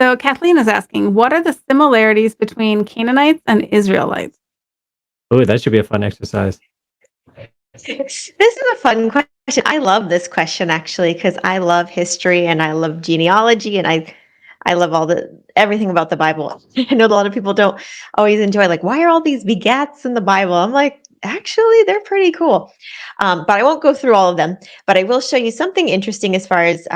So Kathleen is asking, what are the similarities between Canaanites and Israelites? Oh, that should be a fun exercise. This is a fun question. I love this question actually because I love history and I love genealogy and I love everything about the Bible. I know a lot of people don't always enjoy like why are all these begats in the Bible? I'm like actually they're pretty cool, but I won't go through all of them. But I will show you something interesting as far as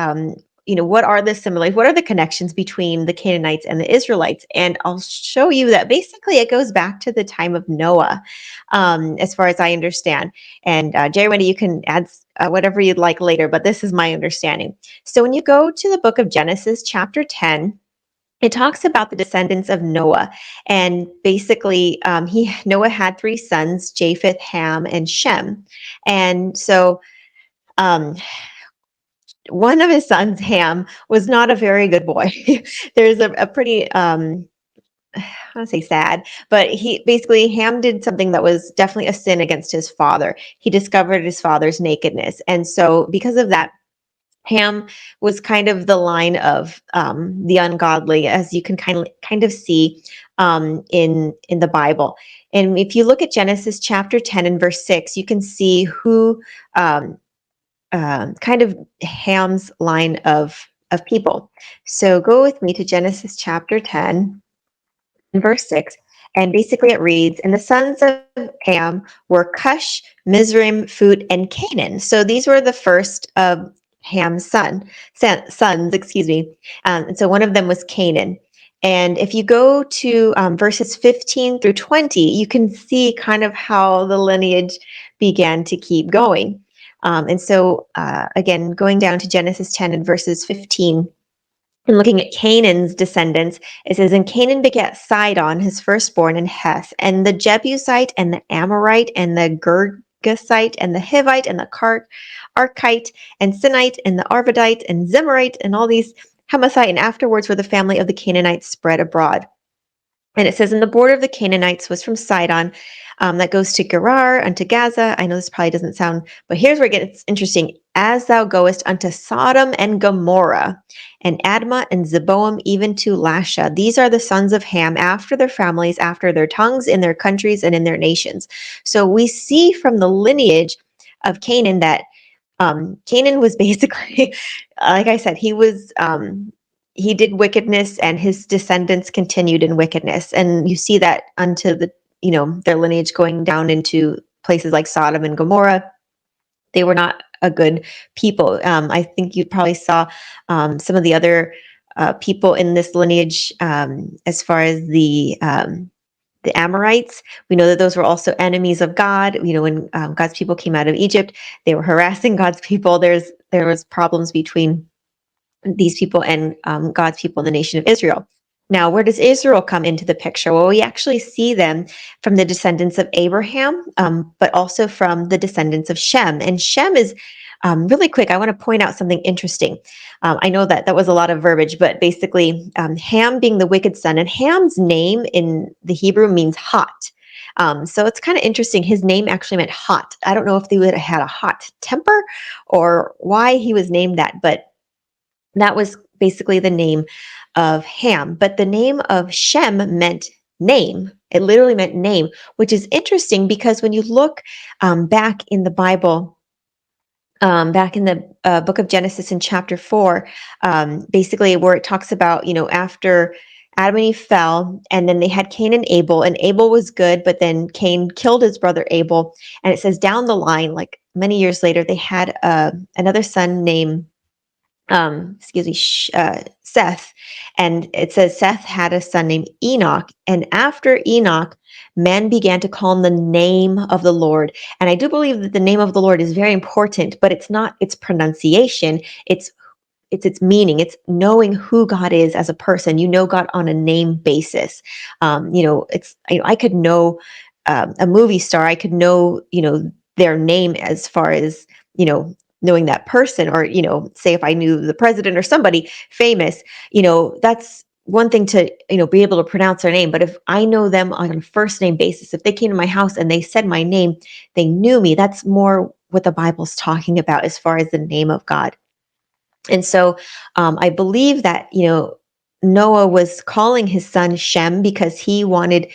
what are the similarities, what are the connections between the Canaanites and the Israelites, and I'll show you that basically it goes back to the time of Noah, as far as I understand. And Jerry, Wendy, you can add whatever you'd like later, but this is my understanding. So when you go to the book of Genesis, chapter 10, it talks about the descendants of Noah. And basically, Noah had three sons, Japheth, Ham, and Shem. And so um, one of his sons, Ham, was not a very good boy. There's a pretty I don't say sad, but Ham did something that was definitely a sin against his father. He discovered his father's nakedness. And so because of that, Ham was kind of the line of the ungodly, as you can kind of see in the Bible. And if you look at Genesis chapter 10 and verse 6, you can see who um, kind of Ham's line of people. So go with me to Genesis chapter 10 verse 6, and basically it reads, and the sons of Ham were Cush, Mizraim, Phut, and Canaan. So these were the first of Ham's sons, excuse me. And so one of them was Canaan. And if you go to verses 15 through 20, you can see kind of how the lineage began to keep going. And so, again, going down to Genesis 10 and verses 15, and looking at Canaan's descendants, it says, and Canaan begat Sidon, his firstborn, and Heth, and the Jebusite, and the Amorite, and the Girgasite, and the Hivite, and the Arkite, and Sinite, and the Arvadite, and Zemarite, and all these Hamathite, and afterwards were the family of the Canaanites spread abroad. And it says, and the border of the Canaanites was from Sidon, that goes to Gerar, unto Gaza. I know this probably doesn't sound, but here's where it gets interesting. As thou goest unto Sodom and Gomorrah, and Admah and Zeboam, even to Lasha. These are the sons of Ham, after their families, after their tongues, in their countries, and in their nations. So we see from the lineage of Canaan that Canaan was basically, like I said, he did wickedness, and his descendants continued in wickedness. And you see that unto their lineage going down into places like Sodom and Gomorrah. They were not a good people. I think you probably saw some of the other people in this lineage, as far as the Amorites. We know that those were also enemies of God. When God's people came out of Egypt, they were harassing God's people. There was problems between these people and God's people, the nation of Israel. Now, where does Israel come into the picture? Well, we actually see them from the descendants of Abraham, but also from the descendants of Shem. And Shem is really quick. I want to point out something interesting. I know that was a lot of verbiage, but basically, Ham being the wicked son, and Ham's name in the Hebrew means hot. So it's kind of interesting. His name actually meant hot. I don't know if they would have had a hot temper or why he was named that, but that was basically the name of Ham. But the name of Shem meant name. It literally meant name, which is interesting because when you look back in the Bible, back in the book of Genesis in chapter 4, basically where it talks about, after Adam and Eve fell, and then they had Cain and Abel was good, but then Cain killed his brother Abel. And it says down the line, like many years later, they had another son named Seth. And it says Seth had a son named Enoch. And after Enoch, men began to call on the name of the Lord. And I do believe that the name of the Lord is very important, but it's not its pronunciation. It's its meaning. It's knowing who God is as a person. You know God on a name basis. I could know a movie star. I could know, their name as far as, knowing that person, or, say if I knew the president or somebody famous, that's one thing to, be able to pronounce their name. But if I know them on a first name basis, if they came to my house and they said my name, they knew me. That's more what the Bible's talking about as far as the name of God. And so I believe that, Noah was calling his son Shem because he wanted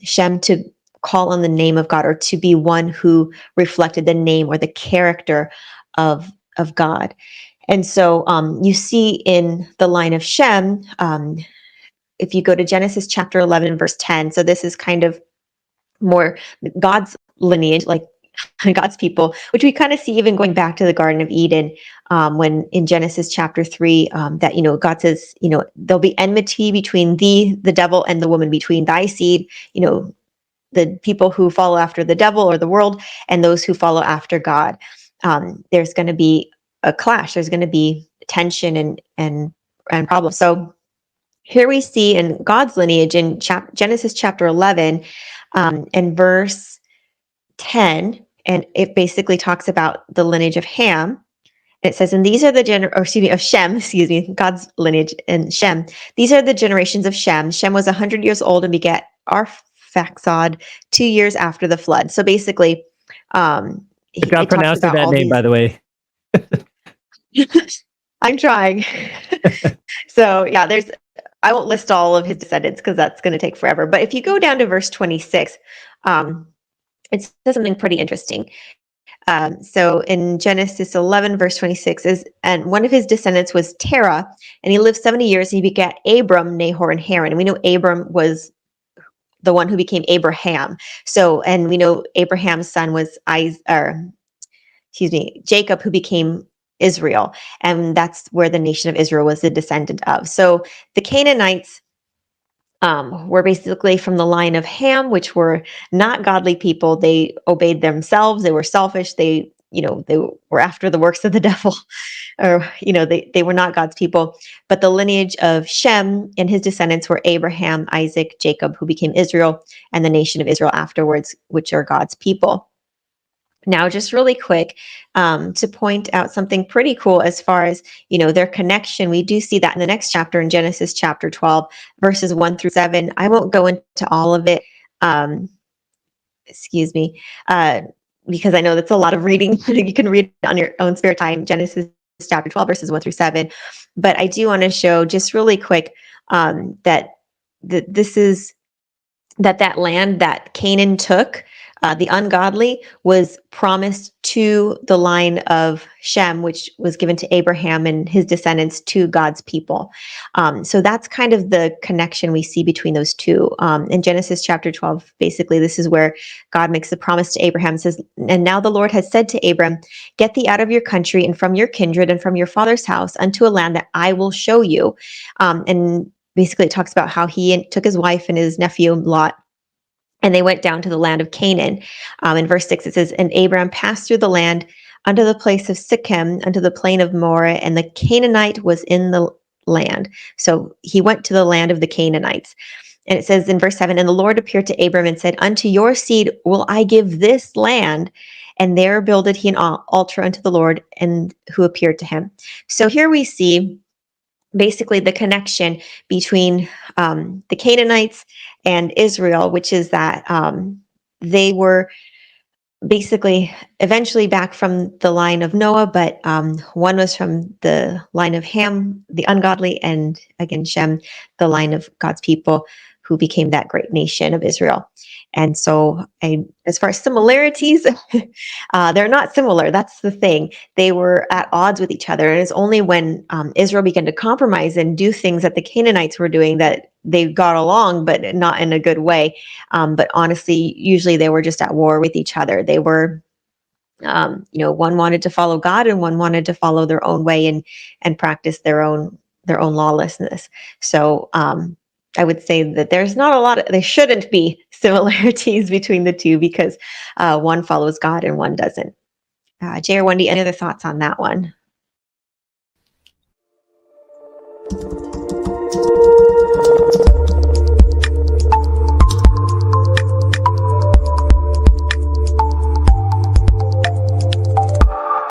Shem to call on the name of God, or to be one who reflected the name or the character of God. And so you see in the line of Shem, if you go to Genesis chapter 11, verse 10, so this is kind of more God's lineage, like God's people, which we kind of see even going back to the Garden of Eden, when in Genesis chapter 3, that, God says, there'll be enmity between thee, the devil, and the woman, between thy seed, the people who follow after the devil or the world, and those who follow after God. There's going to be a clash. There's going to be tension and problems. So here we see in God's lineage in Genesis chapter 11, and verse 10, and it basically talks about the lineage of Ham. It says, and these are the of Shem, God's lineage in Shem. These are the generations of Shem. Shem was 100 years old and begat Arphaxad 2 years after the flood. So basically, Good job it talks pronouncing about that all name, these. by the way. I'm trying. So yeah, I won't list all of his descendants because that's going to take forever. But if you go down to verse 26, it says something pretty interesting. So in Genesis 11, verse 26 and one of his descendants was Terah, and he lived 70 years. And he begat Abram, Nahor, and Haran. And we know Abram was the one who became Abraham. So, and we know Abraham's son was Jacob, who became Israel. And that's where the nation of Israel was the descendant of. So the Canaanites were basically from the line of Ham, which were not godly people. They obeyed themselves. They were selfish. They were after the works of the devil, or, they were not God's people. But the lineage of Shem and his descendants were Abraham, Isaac, Jacob, who became Israel, and the nation of Israel afterwards, which are God's people. Now, just really quick, to point out something pretty cool as far as, their connection. We do see that in the next chapter, in Genesis chapter 12, verses 1 through 7. I won't go into all of it, excuse me, because I know that's a lot of reading. You can read on your own spare time, Genesis chapter 12, verses 1 through 7. But I do want to show just really quick that this is that land that Canaan took, the ungodly, was promised to the line of Shem, which was given to Abraham and his descendants, to God's people. So that's kind of the connection we see between those two. In Genesis chapter 12, basically, this is where God makes a promise to Abraham. It says, and now the Lord has said to Abram, get thee out of your country and from your kindred and from your father's house unto a land that I will show you. And basically, it talks about how he took his wife and his nephew Lot, and they went down to the land of Canaan. In verse 6, it says, and Abram passed through the land unto the place of Sichem, unto the plain of Moreh, and the Canaanite was in the land. So he went to the land of the Canaanites. And it says in verse 7, and the Lord appeared to Abram and said, unto your seed will I give this land. And there builded he an altar unto the Lord, and who appeared to him. So here we see basically the connection between the Canaanites and Israel, which is that they were basically eventually back from the line of Noah, but one was from the line of Ham, the ungodly, and again, Shem, the line of God's people, who became that great nation of Israel. And so, as far as similarities, they're not similar. That's the thing. They were at odds with each other. And it's only when Israel began to compromise and do things that the Canaanites were doing that they got along, but not in a good way. But honestly, usually they were just at war with each other. They were, one wanted to follow God and one wanted to follow their own way and practice their own lawlessness. So, I would say that there's not a lot of, there shouldn't be similarities between the two, because one follows God and one doesn't. Jay or Wendy, any other thoughts on that one?